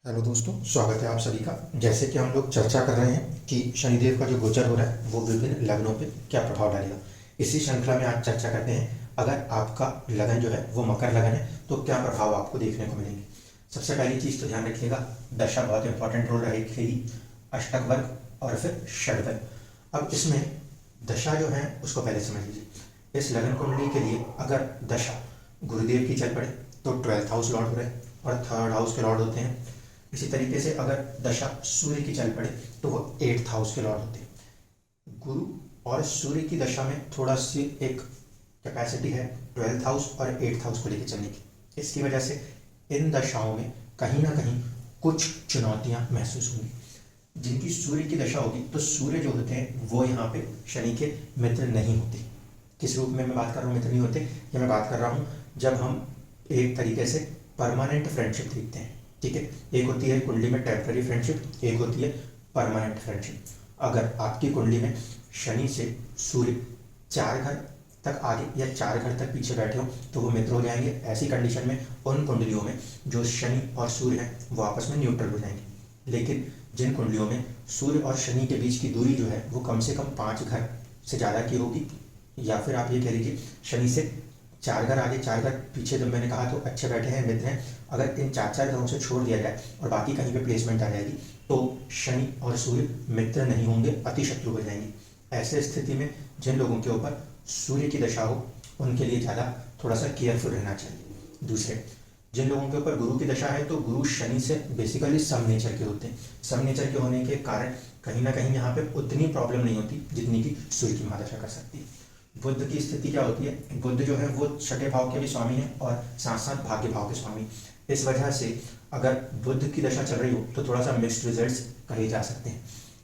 Hello दोस्तों, स्वागत है आप सभी का। जैसे कि हम लोग चर्चा कर रहे हैं कि शनिदेव का जो गोचर हो रहा है वो विभिन्न लगनों पे क्या प्रभाव डालेगा, इसी श्रृंखला में आज चर्चा करते हैं। अगर आपका लगन जो है वो मकर लगन है तो क्या प्रभाव आपको देखने को मिलेंगे। सबसे पहली चीज़ तो ध्यान रखिएगा, दशा बहुत इंपॉर्टेंट रोल रहेगी, अष्टक वर्ग और फिर षडवर्ग। अब इसमें दशा जो है उसको पहले समझ लीजिए। इस लगन कुंडली के लिए अगर दशा गुरुदेव की चल पड़े तो 12th हाउस लॉर्ड हो रहे हैं और 3rd हाउस के लॉर्ड होते हैं। इसी तरीके से अगर दशा सूर्य की चल पड़े तो वो 8th हाउस के लॉर्ड होते हैं। गुरु और सूर्य की दशा में थोड़ा सी एक कैपेसिटी है 12th हाउस और 8th हाउस को लेकर चलने की। इसकी वजह से इन दशाओं में कहीं ना कहीं कुछ चुनौतियां महसूस होंगी। जिनकी सूर्य की दशा होगी तो सूर्य जो होते हैं वो यहाँ पे शनि के मित्र नहीं होते। किस रूप में मैं बात कर रहा हूँ मित्र नहीं होते, या मैं बात कर रहा हूँ जब हम एक तरीके से परमानेंट फ्रेंडशिप देखते हैं। ठीक है, एक होती है कुंडली में टेम्पररी फ्रेंडशिप, एक होती है परमानेंट फ्रेंडशिप। अगर आपकी कुंडली में शनि से सूर्य 4 घर तक आगे या 4 घर तक पीछे बैठे हो तो वो मित्र हो जाएंगे। ऐसी कंडीशन में उन कुंडलियों में जो शनि और सूर्य हैं वो आपस में न्यूट्रल हो जाएंगे। लेकिन जिन कुंडलियों में सूर्य और शनि के बीच की दूरी जो है वो कम से कम 5 घर से ज़्यादा की होगी, या फिर आप ये कह लीजिए शनि से 4 घर आगे 4 घर पीछे, जब मैंने कहा तो अच्छे बैठे हैं मित्र हैं, अगर इन 4 घरों से छोड़ दिया जाए और बाकी कहीं पे प्लेसमेंट आ जाएगी तो शनि और सूर्य मित्र नहीं होंगे, अति शत्रु हो जाएंगे। ऐसे स्थिति में जिन लोगों के ऊपर सूर्य की दशा हो उनके लिए ज़्यादा थोड़ा सा केयरफुल रहना चाहिए। दूसरे, जिन लोगों के ऊपर गुरु की दशा है तो गुरु शनि से बेसिकली सम नेचर के होते हैं। सम नेचर के होने के कारण कहीं ना कहीं यहाँ पे उतनी प्रॉब्लम नहीं होती जितनी कि सूर्य की महादशा कर सकती है। बुध की स्थिति क्या होती है, बुध जो है वो 6ठे भाव के भी स्वामी है और साथ साथ भाग्य भाव के स्वामी। इस वजह से अगर बुध की दशा चल रही हो तो थोड़ा सा मिक्स्ड रिजल्ट्स कहे जा सकते हैं।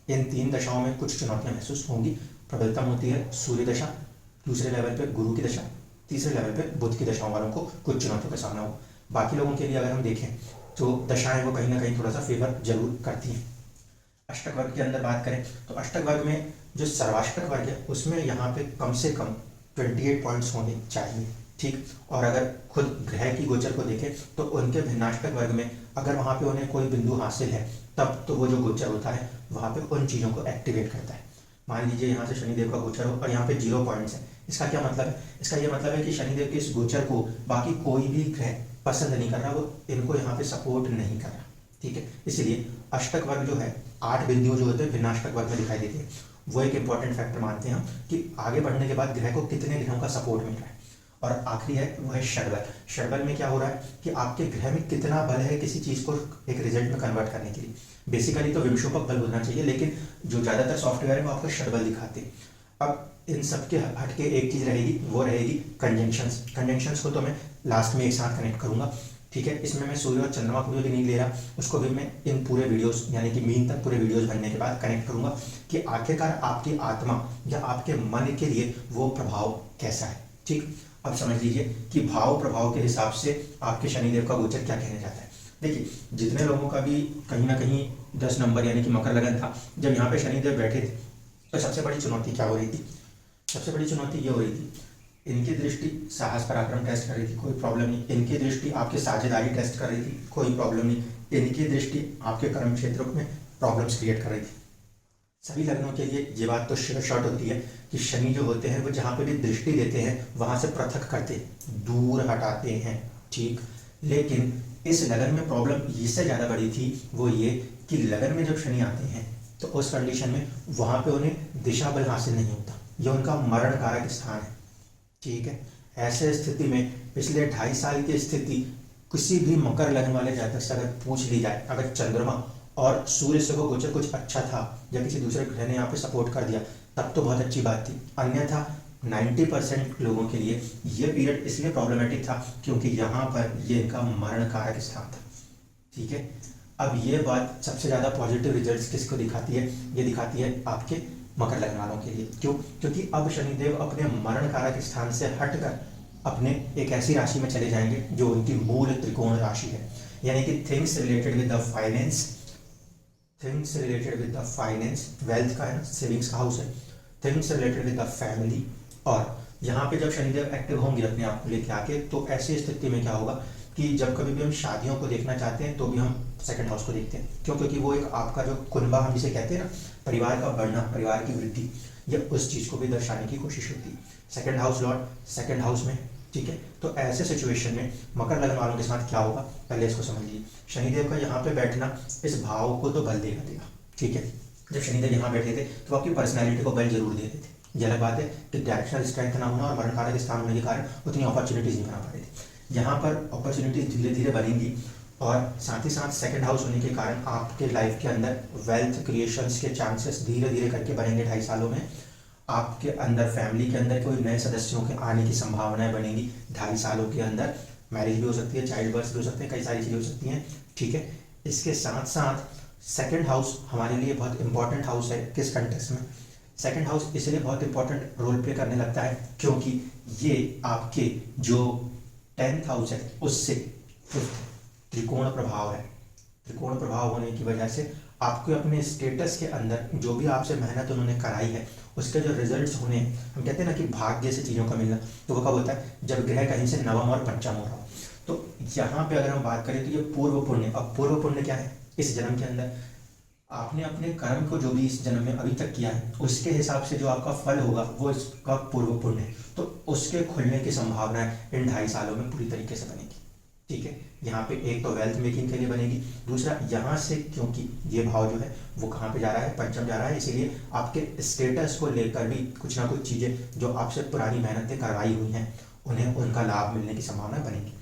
इन 3 दशाओं में कुछ चुनौतियां महसूस होंगी। प्रबलतम होती है सूर्य दशा, दूसरे लेवल पे गुरु की दशा, तीसरे लेवल पे बुध की दशाओं वालों को कुछ चुनौतियों का सामना हो। बाकी लोगों के लिए अगर हम देखें तो दशाएं वो कहीं ना कहीं थोड़ा सा फेवर जरूर करती हैं। अष्टक वर्ग के अंदर बात करें तो अष्टक वर्ग में जो सर्वाष्टक वर्ग है उसमें यहाँ पे कम से कम 28 पॉइंट्स होने चाहिए। ठीक, और अगर खुद ग्रह की गोचर को देखें तो उनके भिन्नाष्टक वर्ग में अगर वहाँ पे उन्हें कोई बिंदु हासिल है तब तो वो जो गोचर होता है वहाँ पे उन चीज़ों को एक्टिवेट करता है। मान लीजिए यहाँ से शनिदेव का गोचर हो और यहाँ पे 0 पॉइंट्स है। इसका क्या मतलब है, इसका ये मतलब है कि शनिदेव के इस गोचर को बाकी कोई भी ग्रह पसंद नहीं कर रहा, वो इनको यहाँ पे सपोर्ट नहीं कर रहा। ठीक है, इसलिए अष्टक वर्ग जो है 8 बिंदु जो होते हैं भिन्नाष्टक वर्ग में दिखाई देते हैं। वो एक इंपॉर्टेंट फैक्टर मानते हैं हम कि आगे बढ़ने के बाद ग्रह को कितने ग्रहों का सपोर्ट मिल रहा है। और आखिरी है वो है षडवर्ग। षडवर्ग में क्या हो रहा है कि आपके ग्रह में कितना बल है किसी चीज को एक रिजल्ट में कन्वर्ट करने के लिए। बेसिकली तो विषुपक बल होना चाहिए, लेकिन जो ज्यादातर सॉफ्टवेयर है वो आपको षडबल दिखाते हैं। अब इन सबके हटके एक चीज रहेगी, वो रहेगी कंजंक्शंस। कंजंक्शंस को तो मैं लास्ट में एक साथ कनेक्ट करूंगा। ठीक है, इसमें मैं सूर्य और चंद्रमा को भी नहीं ले रहा, उसको भी मैं इन पूरे वीडियोस यानी कि मीन तक पूरे वीडियोस बनने के बाद कनेक्ट करूंगा कि आखिरकार आपकी आत्मा या आपके मन के लिए वो प्रभाव कैसा है। ठीक, अब समझ लीजिए कि भाव प्रभाव के हिसाब से आपके शनिदेव का गोचर क्या कहने जाता है। देखिए, जितने लोगों का भी कहीं ना कहीं 10 नंबर यानी कि मकर लगन था, जब यहाँ पे शनिदेव बैठे थे तो सबसे बड़ी चुनौती क्या हो रही थी, सबसे बड़ी चुनौती ये हो रही थी, इनकी दृष्टि साहस पराक्रम टेस्ट कर रही थी, कोई प्रॉब्लम नहीं। इनकी दृष्टि आपके साझेदारी टेस्ट कर रही थी, कोई प्रॉब्लम नहीं। इनकी दृष्टि आपके कर्म क्षेत्रों में प्रॉब्लम्स क्रिएट कर रही थी। सभी लग्नों के लिए ये बात तो शॉर्ट होती है कि शनि जो होते हैं वो जहाँ पे भी दृष्टि देते हैं वहां से पृथक करते, दूर हटाते हैं। ठीक, लेकिन इस लगन में प्रॉब्लम इससे ज़्यादा बड़ी थी, वो ये कि लगन में जब शनि आते हैं तो उस कंडीशन में वहां पे उन्हें दिशा बल हासिल नहीं होता, यह उनका मरण कारक स्थान है। ठीक है, ऐसे स्थिति में पिछले 2.5 साल की स्थिति किसी भी मकर लगन वाले जातक से अगर पूछ ली जाए, अगर चंद्रमा और सूर्य से वो गोचर कुछ अच्छा था या किसी दूसरे ग्रह ने यहाँ पे सपोर्ट कर दिया तब तो बहुत अच्छी बात थी, अन्यथा 90% लोगों के लिए ये पीरियड इसलिए प्रॉब्लमेटिक था क्योंकि यहाँ पर ये इनका मरण कारक स्थान था। ठीक है, अब ये बात सबसे ज़्यादा पॉजिटिव रिजल्ट्स किसको दिखाती है, ये दिखाती है आपके मकर लगन वालों के लिए। क्यों, क्योंकि अब शनिदेव अपने मरण कारक स्थान से हटकर अपने एक ऐसी राशि में चले जाएंगे जो उनकी मूल त्रिकोण राशि है, यानी कि things related with the finance, things related with the finance, wealth का है, सेविंग्स का हाउस है, things related with the family. और यहाँ पे जब शनिदेव एक्टिव होंगे अपने आप को लेके आके तो ऐसी स्थिति में क्या होगा कि जब कभी भी हम शादियों को देखना चाहते हैं तो भी हम सेकंड हाउस को देखते हैं। क्यों? क्योंकि वो एक आपका जो कुनबा हम जिसे कहते हैं ना, परिवार का बढ़ना, परिवार की वृद्धि, ये उस चीज़ को भी दर्शाने की कोशिश होती है। Second house Lord second house में, ठीक है। तो ऐसे सिचुएशन में मकर लगन वालों के साथ क्या होगा, पहले इसको समझिए। शनिदेव का यहाँ पे बैठना इस भाव को तो बल देगा, ठीक है। जब शनिदेव यहाँ बैठे थे तो आपकी पर्सनैलिटी को बल जरूर दे रहे थे। ये अलग बात है कि डायरेक्शनल स्ट्रेंथ ना होना और मरण कारक स्थान होने के कारण उतनी अपॉर्चुनिटीज नहीं बना पा रहे थे। यहाँ पर अपॉर्चुनिटीज धीरे धीरे बनेंगी और साथ ही साथ सेकंड हाउस होने के कारण आपके लाइफ के अंदर वेल्थ क्रिएशंस के चांसेस धीरे धीरे करके बढ़ेंगे। 2.5 सालों में आपके अंदर, फैमिली के अंदर कोई नए सदस्यों के आने की संभावनाएं बनेंगी। 2.5 सालों के अंदर मैरिज भी हो सकती है, चाइल्ड बर्थ भी हो सकते हैं, कई सारी चीज़ें हो सकती हैं, ठीक है। इसके साथ साथ सेकंड हाउस हमारे लिए बहुत इंपॉर्टेंट हाउस है। किस कंटेक्स्ट में? सेकंड हाउस इसलिए बहुत इंपॉर्टेंट रोल प्ले करने लगता है क्योंकि ये आपके जो 10th हाउस है उससे त्रिकोण प्रभाव है। त्रिकोण प्रभाव होने की वजह से आपको अपने स्टेटस के अंदर जो भी आपसे मेहनत उन्होंने कराई है उसके जो रिजल्ट्स होने हैं, हम कहते हैं ना कि भाग्य से चीज़ों का मिलना, तो वो कब होता है? जब ग्रह कहीं से नवम और पंचम हो रहा हो। तो यहाँ पे अगर हम बात करें तो ये पूर्व पुण्य। अब पूर्व पुण्य क्या है? इस जन्म के अंदर आपने अपने कर्म को जो भी इस जन्म में अभी तक किया है उसके हिसाब से जो आपका फल होगा वो इसका पूर्व पुण्य है। तो उसके खुलने की संभावना इन 2.5 सालों में पूरी तरीके से बनेगी, ठीक है। यहाँ पे एक तो वेल्थ मेकिंग के लिए बनेगी, दूसरा यहाँ से क्योंकि ये भाव जो है वो कहाँ पे जा रहा है? पंचम जा रहा है, इसीलिए आपके स्टेटस को लेकर भी कुछ ना कुछ चीज़ें जो आपसे पुरानी मेहनतें करवाई हुई हैं उन्हें उनका लाभ मिलने की संभावना बनेगी।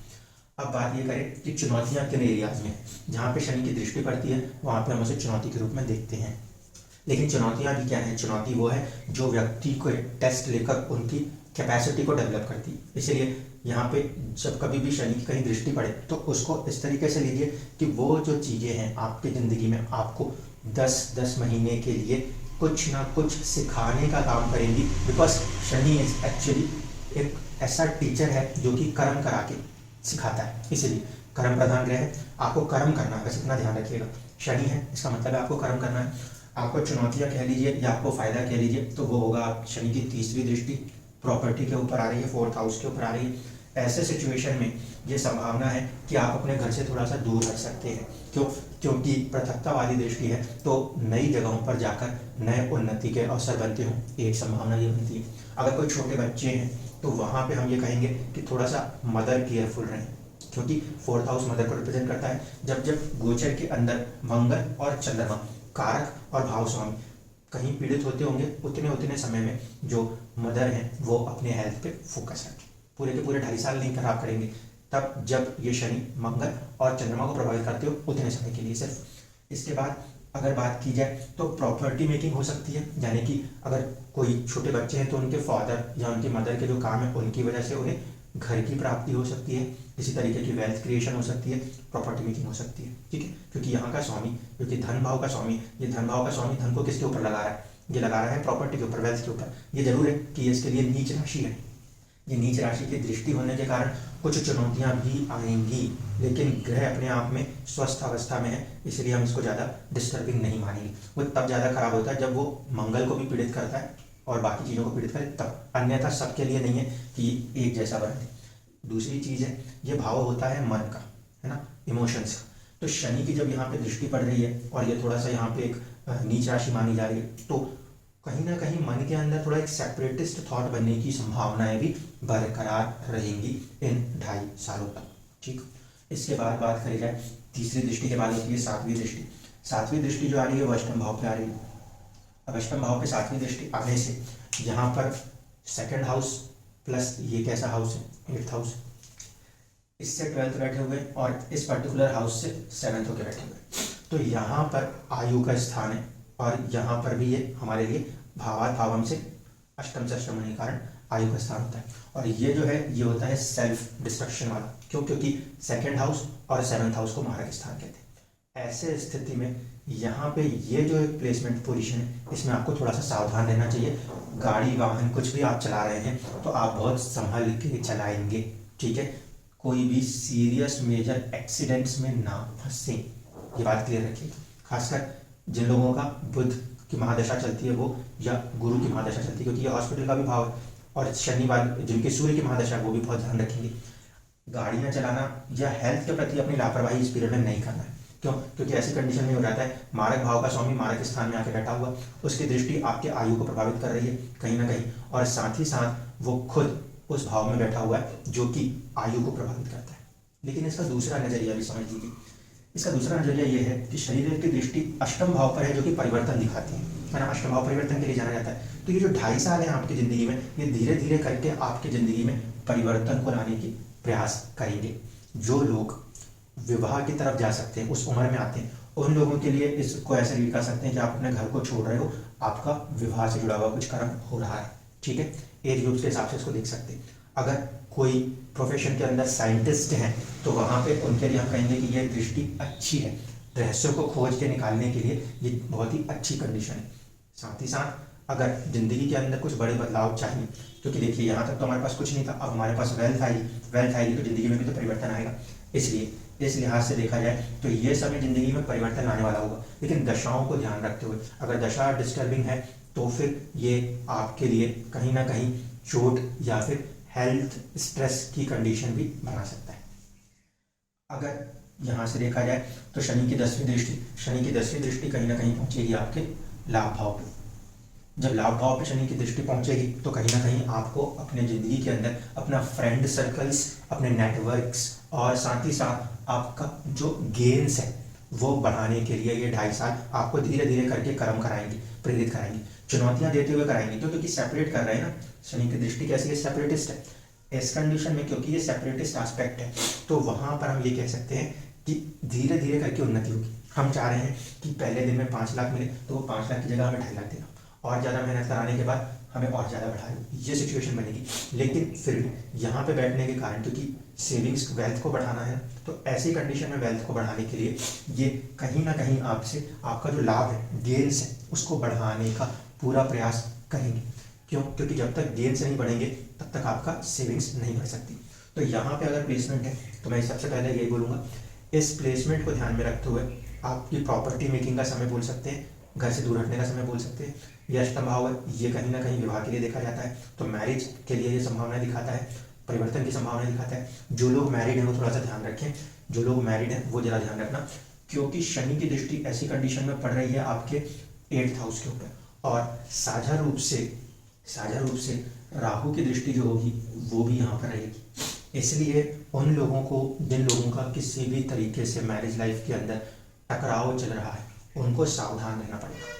अब बात ये करें कि चुनौतियाँ किन एरियाज में, जहाँ पे शनि की दृष्टि पड़ती है वहाँ पे हम उसे चुनौती के रूप में देखते हैं। लेकिन चुनौतियाँ भी क्या है? चुनौती वो है जो व्यक्ति को टेस्ट लेकर उनकी कैपेसिटी को डेवलप करती है। इसलिए यहाँ पे जब कभी भी शनि की कहीं दृष्टि पड़े तो उसको इस तरीके से लीजिए कि वो जो चीज़ें हैं आपकी ज़िंदगी में आपको 10-10 महीने के लिए कुछ ना कुछ सिखाने का काम करेंगी। बिकॉज शनि इज एक्चुअली एक ऐसा टीचर है जो कि कर्म करा के सिखाता है, इसीलिए कर्म प्रधान ग्रह है। आपको कर्म करना है, बस इतना ध्यान रखिएगा। शनि है इसका मतलब है आपको कर्म करना है। आपको चुनौतियाँ कह लीजिए या आपको फायदा कह लीजिए तो वो होगा शनि की 3री दृष्टि प्रॉपर्टी के ऊपर आ रही है, 4th हाउस के ऊपर आ रही है। ऐसे सिचुएशन में ये संभावना है कि आप अपने घर से थोड़ा सा दूर रह सकते हैं। क्यों? क्योंकि पृथकता वाली दृष्टि है तो नई जगहों पर जाकर नए उन्नति के अवसर बनते हों, एक संभावना ये बनती है। अगर कोई छोटे बच्चे हैं तो वहाँ पे हम ये कहेंगे कि थोड़ा सा मदर केयरफुल रहें, क्योंकि 4th हाउस मदर को रिप्रेजेंट करता है। जब जब गोचर के अंदर मंगल और चंद्रमा, कारक और भाव स्वामी कहीं पीड़ित होते होंगे उतने उतने समय में जो मदर हैं वो अपने हेल्थ पे फोकस रखें। पूरे के पूरे 2.5 साल नहीं खराब करेंगे, तब जब ये शनि मंगल और चंद्रमा को प्रभावित करते हो उतने समय के लिए सिर्फ। इसके बाद अगर बात की जाए तो प्रॉपर्टी मेकिंग हो सकती है, यानी कि अगर कोई छोटे बच्चे हैं तो उनके फादर या उनकी मदर के जो काम है उनकी वजह से उन्हें घर की प्राप्ति हो सकती है। इसी तरीके की वेल्थ क्रिएशन हो सकती है, प्रॉपर्टी मेकिंग हो सकती है, ठीक है। क्योंकि यहाँ का स्वामी, क्योंकि धन भाव का स्वामी, ये धन भाव का स्वामी धन को किसके ऊपर लगा रहा है? ये लगा रहा है प्रॉपर्टी के ऊपर, वेल्थ के ऊपर। ये जरूर है कि ये इसके लिए नीच राशि है। ये नीच राशि की दृष्टि होने के कारण कुछ चुनौतियां भी आएंगी, लेकिन ग्रह अपने आप में स्वस्थ अवस्था में है, इसलिए हम इसको ज़्यादा डिस्टर्बिंग नहीं मानेंगे। वो तब ज़्यादा खराब होता है जब वो मंगल को भी पीड़ित करता है और बाकी चीज़ों को पीड़ित करे तब, अन्यथा सबके लिए नहीं है कि एक जैसा बने। दूसरी चीज़ है ये भाव होता है मन का, है ना, इमोशंस का। तो शनि की जब यहाँ पे दृष्टि पड़ रही है और ये थोड़ा सा यहाँ पे एक नीच राशि मानी जा रही है तो कहीं ना कहीं मन के अंदर थोड़ा एक सेपरेटिस्ट थॉट बनने की संभावनाएं भी बरकरार रहेंगी इन 2.5 सालों तक, ठीक। इसके बाद बात करी जाए 3री दृष्टि के बाद होती है 7वीं दृष्टि। 7वीं दृष्टि जो आ रही है वो अष्टम भाव पे आ रही है। अब अष्टम भाव पे 7वीं दृष्टि आने से यहाँ पर सेकंड हाउस प्लस ये कैसा हाउस है? 8th हाउस, इससे 12th बैठे हुए और इस पर्टिकुलर हाउस से 7th होकर बैठे हुए। तो यहाँ पर आयु का स्थान है और यहाँ पर भी ये हमारे लिए भावात भावम से अष्टम होने के कारण आयु का स्थान होता है। और ये जो है ये होता है सेल्फ डिस्ट्रक्शन वाला। क्यों? क्योंकि 2nd हाउस और 7th हाउस को मारक स्थान कहते हैं। ऐसे स्थिति में यहाँ पे ये जो एक प्लेसमेंट पोजीशन है इसमें आपको थोड़ा सा सावधान रहना चाहिए। गाड़ी वाहन कुछ भी आप चला रहे हैं तो आप बहुत संभल के चलाएंगे, ठीक है। कोई भी सीरियस मेजर एक्सीडेंट्स में ना फंसे, ये बात क्लियर रखिए। खासकर जिन लोगों का बुध की महादशा चलती है वो, या गुरु की महादशा चलती है, क्योंकि ये हॉस्पिटल का भी भाव है। और शनिवार जिनकी सूर्य की महादशा वो भी बहुत ध्यान रखेंगे। गाड़ियाँ चलाना या हेल्थ के प्रति अपनी लापरवाही इस पीरियड में नहीं करना है। क्यों? क्योंकि ऐसी कंडीशन में हो जाता है मारक भाव का स्वामी मारक स्थान में आके बैठा हुआ, उसकी दृष्टि आपके आयु को प्रभावित कर रही है कहीं ना कहीं, और साथ ही साथ वो खुद उस भाव में बैठा हुआ है जो कि आयु को प्रभावित करता है। लेकिन इसका दूसरा नजरिया भी समझ लीजिए। इसका दूसरा नजरिया ये है कि शनिदेव की दृष्टि अष्टम भाव पर है जो कि परिवर्तन दिखाती है ना, अष्टम भाव परिवर्तन के लिए जाना जाता है। तो ये जो 2.5 साल है आपकी जिंदगी में, ये धीरे धीरे करके आपकी जिंदगी में परिवर्तन को लाने की प्रयास करेंगे। जो लोग विवाह की तरफ जा सकते हैं, उस उम्र में आते हैं, उन लोगों के लिए इसको ऐसे भी कह सकते हैं कि आप अपने घर को छोड़ रहे हो, आपका विवाह से जुड़ा हुआ कुछ कर्म हो रहा है। ठीक है, एज ग्रुप के हिसाब से इसको देख सकते हैं। अगर कोई प्रोफेशन के अंदर साइंटिस्ट हैं तो वहाँ पे उनके लिए हम कहेंगे कि यह दृष्टि अच्छी है, रहस्यों को खोज के निकालने के लिए ये बहुत ही अच्छी कंडीशन है। साथ ही साथ अगर जिंदगी के अंदर कुछ बड़े बदलाव चाहिए, क्योंकि देखिए यहाँ तक तो हमारे पास कुछ नहीं था, अब हमारे पास वेल्थ आएगी तो जिंदगी में भी तो परिवर्तन आएगा। इसलिए इस लिहाज से देखा जाए तो ये समय जिंदगी में परिवर्तन लाने वाला होगा, लेकिन दशाओं को ध्यान रखते हुए। अगर दशा डिस्टर्बिंग है तो फिर ये आपके लिए कहीं ना कहीं चोट या फिर हेल्थ स्ट्रेस की कंडीशन भी बना सकता है। अगर यहाँ से देखा जाए तो शनि की 10वीं दृष्टि कहीं ना कहीं पहुंचेगी आपके लाभ भाव पे। जब लाभ भाव पे शनि की दृष्टि पहुंचेगी तो कहीं ना कहीं आपको अपने ज़िंदगी के अंदर अपना फ्रेंड सर्कल्स, अपने नेटवर्क्स और साथ ही साथ आपका जो गेन्स है वो बढ़ाने के लिए ये 2.5 साल आपको धीरे धीरे करके कर्म कराएंगे, प्रेरित कराएंगे, चुनौतियां देते हुए कराएंगे। क्योंकि सेपरेट कर रहे हैं ना, शनि की दृष्टि कैसी है, सेपरेटिस्ट है। इस कंडीशन में क्योंकि ये सेपरेटिस्ट एस्पेक्ट है तो वहाँ पर हम ये कह सकते हैं कि धीरे धीरे करके उन्नति होगी। हम चाह रहे हैं कि पहले दिन में 5 लाख मिले तो वो 5 लाख की जगह हमें 2.5 लाख देना, और ज़्यादा मेहनत कराने के बाद हमें और ज़्यादा बढ़ा लो, ये सिचुएशन बनेगी। लेकिन फिर भी यहाँ पे बैठने के कारण, क्योंकि सेविंग्स वेल्थ को बढ़ाना है, तो ऐसी कंडीशन में वेल्थ को बढ़ाने के लिए ये कहीं ना कहीं आपसे आपका जो लाभ है, गेन्स है, उसको बढ़ाने का पूरा प्रयास करेंगे। क्यों? क्योंकि जब तक गेन्स नहीं बढ़ेंगे तब तक आपका सेविंग्स नहीं बढ़ सकती। तो यहाँ पे अगर प्लेसमेंट है तो मैं सबसे पहले यही बोलूँगा, इस प्लेसमेंट को ध्यान में रखते हुए आपकी प्रॉपर्टी मेकिंग का समय बोल सकते हैं, घर से दूर हटने का समय बोल सकते हैं। ये अष्टम भाव है, ये कहीं ना कहीं विवाह के लिए देखा जाता है, तो मैरिज के लिए ये संभावना दिखाता है, परिवर्तन की संभावना दिखाता है। जो लोग मैरिड हैं वो थोड़ा सा ध्यान रखें, जो लोग मैरिड हैं वो ज़रा ध्यान रखना, क्योंकि शनि की दृष्टि ऐसी कंडीशन में पड़ रही है आपके 8th हाउस के ऊपर, और साझा रूप से राहु की दृष्टि जो होगी वो भी यहाँ पर रहेगी। इसलिए उन लोगों को, जिन लोगों का किसी भी तरीके से मैरिज लाइफ के अंदर टकराव चल रहा है, उनको सावधान रहना पड़ेगा।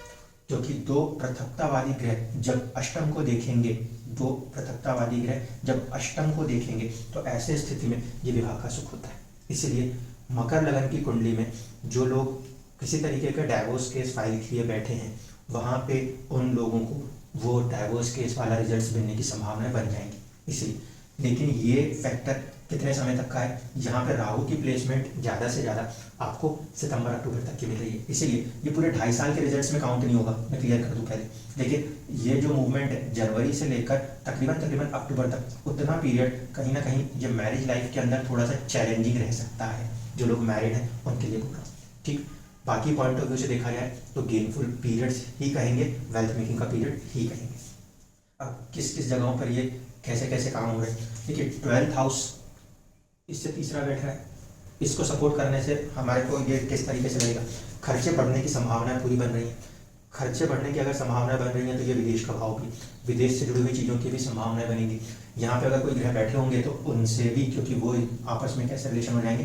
क्योंकि 2 पृथकतावादी ग्रह जब अष्टम को देखेंगे, 2 पृथकतावादी ग्रह जब अष्टम को देखेंगे तो ऐसे स्थिति में ये विवाह का सुख होता है। इसलिए मकर लगन की कुंडली में जो लोग किसी तरीके का डाइवोर्स केस फाइल किए बैठे हैं, वहाँ पे उन लोगों को वो डाइवोर्स केस वाला रिजल्ट मिलने की संभावनाएं बन जाएंगी। इसलिए, लेकिन ये फैक्टर कितने समय तक का है, यहाँ पे राहु की प्लेसमेंट ज़्यादा से ज़्यादा आपको सितंबर अक्टूबर तक की मिल रही है। इसीलिए ये पूरे 2.5 साल के रिजल्ट्स में काउंट नहीं होगा, मैं क्लियर कर दूँ पहले। लेकिन ये जो मूवमेंट है जनवरी से लेकर तकरीबन अक्टूबर तक, उतना पीरियड कहीं ना कहीं ये मैरिज लाइफ के अंदर थोड़ा सा चैलेंजिंग रह सकता है। जो लोग मैरिड हैं उनके लिए बोल रहा हूँ, ठीक। बाकी पॉइंट ऑफ व्यू से देखा जाए तो गेनफुल पीरियड्स ही कहेंगे, वेल्थ मेकिंग का पीरियड ही कहेंगे। अब किस किस जगहों पर ये कैसे कैसे काम हो रहे हैं, देखिए 12th हाउस इससे तीसरा बैठ रहा है, इसको सपोर्ट करने से हमारे को ये किस तरीके से रहेगा, खर्चे बढ़ने की संभावनाएं पूरी बन रही हैं। खर्चे बढ़ने की अगर संभावनाएं बन रही हैं तो ये विदेश का भाव भी, विदेश से जुड़ी हुई चीज़ों की भी संभावनाएं बनेंगी। यहाँ पे अगर कोई ग्रह बैठे होंगे तो उनसे भी, क्योंकि वो आपस में कैसे रिलेशन हो जाएंगे,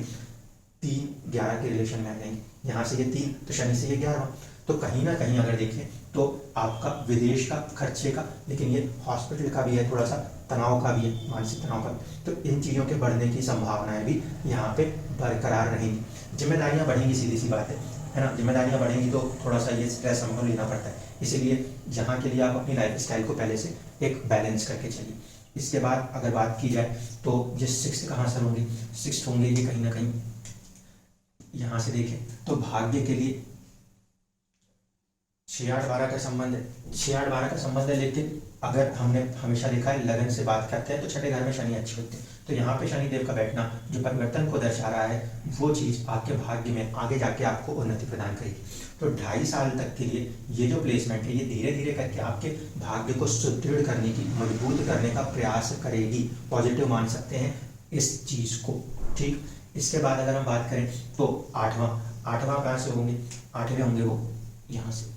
3-11 के रिलेशन में आ जाएंगे। यहाँ से ये 3 तो शनि से ये 11, तो कहीं ना कहीं अगर देखें तो आपका विदेश का खर्चे का, लेकिन ये हॉस्पिटल का भी है, थोड़ा सा तनाव का भी है, मानसिक तनाव का, तो इन चीज़ों के बढ़ने की संभावनाएं भी यहाँ पे बरकरार रहेंगी। जिम्मेदारियाँ बढ़ेंगी, सीधी सी बात है ना, जिम्मेदारियाँ बढ़ेंगी तो थोड़ा सा ये स्ट्रेस हमको लेना पड़ता है। इसीलिए यहाँ के लिए आप अपनी लाइफ स्टाइल को पहले से एक बैलेंस करके चलिए। इसके बाद अगर बात की जाए तो ये 6th कहाँ से होंगे, 6th होंगे ये कहीं ना कहीं, यहाँ से देखें तो भाग्य के लिए 6-8-12 का संबंध है, 6-8-12 का संबंध है। लेकिन अगर हमने हमेशा देखा है लगन से बात करते हैं तो छठे घर में शनि अच्छे होते हैं, तो यहाँ पे शनि देव का बैठना जो परिवर्तन को दर्शा रहा है, वो चीज़ आपके भाग्य में आगे जाके आपको उन्नति प्रदान करेगी। तो 2.5 साल तक के लिए ये जो प्लेसमेंट है ये धीरे धीरे करके आपके भाग्य को सुदृढ़ करने की, मजबूत करने का प्रयास करेगी, पॉजिटिव मान सकते हैं। इस चीज़ को। ठीक, इसके बाद अगर हम बात करें तो आठवां कहाँ से होंगे, आठवें होंगे वो यहाँ से।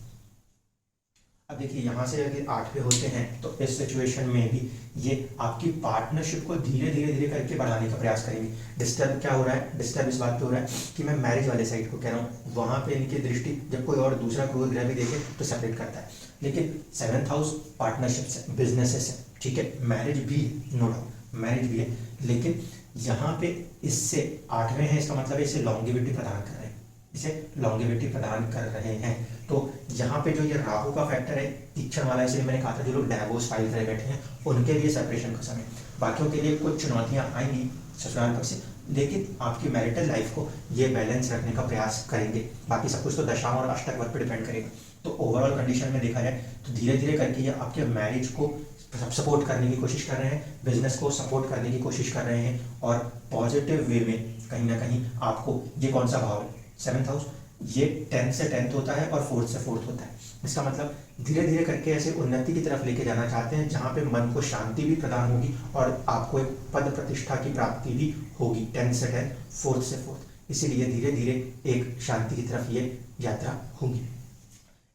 अब देखिए यहाँ से अगर आठवें होते हैं तो इस सिचुएशन में भी ये आपकी पार्टनरशिप को धीरे धीरे धीरे करके बढ़ाने का प्रयास करेंगे। डिस्टर्ब क्या हो रहा है, डिस्टर्ब इस बात पे हो रहा है कि मैं मैरिज वाले साइड को कह रहा हूँ, वहाँ पे इनकी दृष्टि जब कोई और दूसरा क्रूर ग्रह भी देखे तो सेपरेट करता है। लेकिन 7th हाउस पार्टनरशिप्स है, बिजनेसेस है, ठीक है, मैरिज भी है, नो डाउट मैरिज भी है, लेकिन यहाँ पे इससे 8वें हैं, इसका मतलब है इसे लॉन्गेविटी प्रदान कर रहे हैं, इसे लॉन्गेविटी प्रदान कर रहे हैं। तो यहाँ पे जो ये राहु का फैक्टर है तीक्ष्ण वाला, इसलिए मैंने कहा था जो लोग डाइवोर्स फाइल करे बैठे हैं उनके लिए सेपरेशन का समय, बाकियों के लिए कुछ चुनौतियाँ आएंगी ससुराल पक्ष से, लेकिन आपकी मैरिटल लाइफ को ये बैलेंस रखने का प्रयास करेंगे। बाकी सब कुछ तो दशाओं और अष्टक वर्ग पर डिपेंड करेगा। तो ओवरऑल कंडीशन में देखा जाए तो धीरे धीरे करके ये आपके मैरिज को सपोर्ट करने की कोशिश कर रहे हैं, बिजनेस को सपोर्ट करने की कोशिश कर रहे हैं, और पॉजिटिव वे में कहीं ना कहीं आपको, ये कौन सा भाव है 7th हाउस, ये 10th से 10th होता है और 4th से 4th होता है। इसका मतलब धीरे धीरे करके ऐसे उन्नति की तरफ लेके जाना चाहते हैं जहाँ पे मन को शांति भी प्रदान होगी और आपको एक पद प्रतिष्ठा की प्राप्ति भी होगी। 10th से 10th, 4th से 4th, इसीलिए धीरे धीरे एक शांति की तरफ ये यात्रा होगी।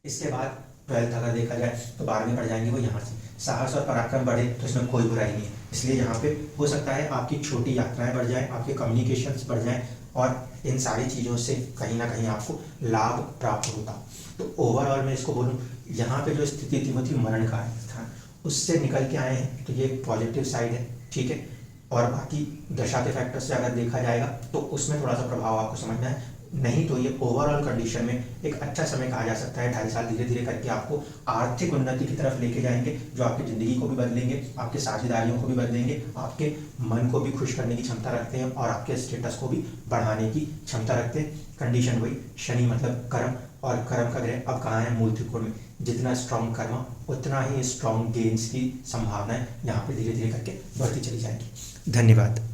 इसके बाद 12th अगर देखा जाए तो 12वें पड़ जाएंगे वो यहाँ से। साहस और पराक्रम बढ़े तो इसमें कोई बुराई नहीं है, इसलिए यहाँ पे हो सकता है आपकी छोटी यात्राएं बढ़ जाएं, आपके कम्युनिकेशंस बढ़ जाएं, और इन सारी चीज़ों से कहीं ना कहीं आपको लाभ प्राप्त होगा। तो ओवरऑल मैं इसको बोलूँ, यहाँ पे जो स्थिति थी वो थी मरण का स्थान, उससे निकल के आए हैं तो ये एक पॉजिटिव साइड है, ठीक है। और बाकी दशा के फैक्टर से अगर देखा जाएगा तो उसमें थोड़ा सा प्रभाव आपको समझना है, नहीं तो ये ओवरऑल कंडीशन में एक अच्छा समय कहा जा सकता है। 2.5 साल धीरे धीरे करके आपको आर्थिक उन्नति की तरफ लेके जाएंगे, जो आपकी ज़िंदगी को भी बदलेंगे, आपके साझेदारियों को भी बदलेंगे, आपके मन को भी खुश करने की क्षमता रखते हैं और आपके स्टेटस को भी बढ़ाने की क्षमता रखते हैं। कंडीशन वही, शनि मतलब कर्म, और कर्म का ग्रह अब कहाँ है, मूल त्रिकोण में। जितना स्ट्रॉन्ग कर्म उतना ही स्ट्रॉन्ग गेन्स की संभावनाएं यहाँ पे धीरे धीरे करके बढ़ती चली जाएंगी। धन्यवाद।